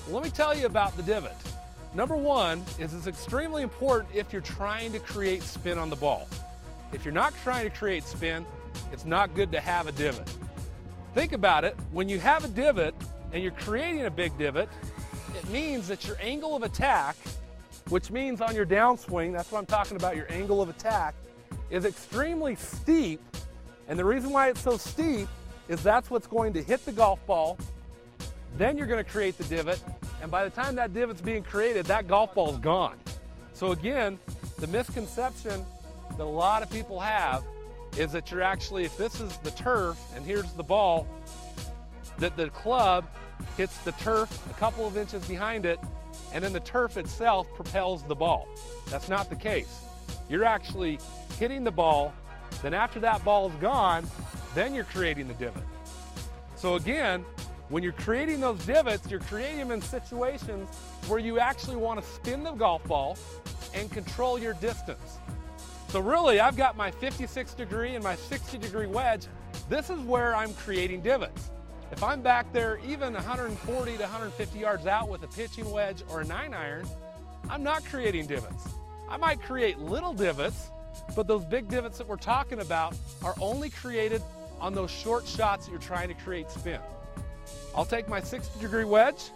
Let me tell you about the divot. Number one is it's extremely important if you're trying to create spin on the ball. If you're not trying to create spin, it's not good to have a divot. Think about it, when you have a divot and you're creating a big divot, it means that your angle of attack, which means on your downswing, that's what I'm talking about, your angle of attack, is extremely steep. And the reason why it's so steep is that's what's going to hit the golf ball. Then you're going to create the divot, and by the time that divot's being created, that golf ball's gone. So again, the misconception that a lot of people have is that you're actually, if this is the turf and here's the ball, that the club hits the turf a couple of inches behind it, and then the turf itself propels the ball. That's not the case. You're actually hitting the ball, then after that ball is gone, then you're creating the divot. So again, when you're creating those divots, you're creating them in situations where you actually want to spin the golf ball and control your distance. So really, I've got my 56-degree and my 60-degree wedge. This is where I'm creating divots. If I'm back there even 140 to 150 yards out with a pitching wedge or a 9-iron, I'm not creating divots. I might create little divots, but those big divots that we're talking about are only created on those short shots that you're trying to create spin. I'll take my 60-degree wedge,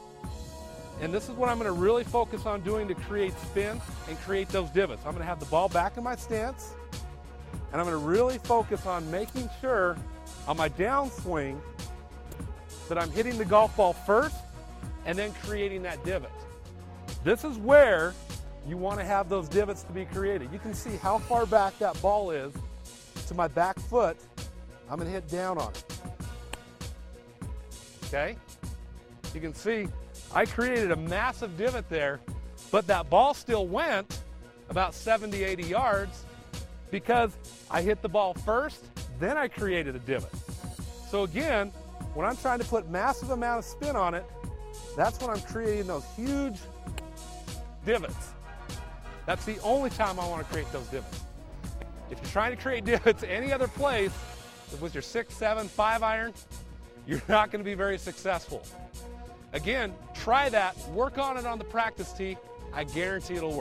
and this is what I'm going to really focus on doing to create spin and create those divots. I'm going to have the ball back in my stance, and I'm going to really focus on making sure on my downswing that I'm hitting the golf ball first and then creating that divot. This is where you want to have those divots to be created. You can see how far back that ball is to my back foot. I'm going to hit down on it. Okay? You can see I created a massive divot there, but that ball still went about 70, 80 yards because I hit the ball first, then I created a divot. So again, when I'm trying to put massive amount of spin on it, that's when I'm creating those huge divots. That's the only time I want to create those divots. If you're trying to create divots any other place with your 6, 7, 5-iron, you're not going to be very successful. Again, try that, work on it on the practice tee. I guarantee it'll work.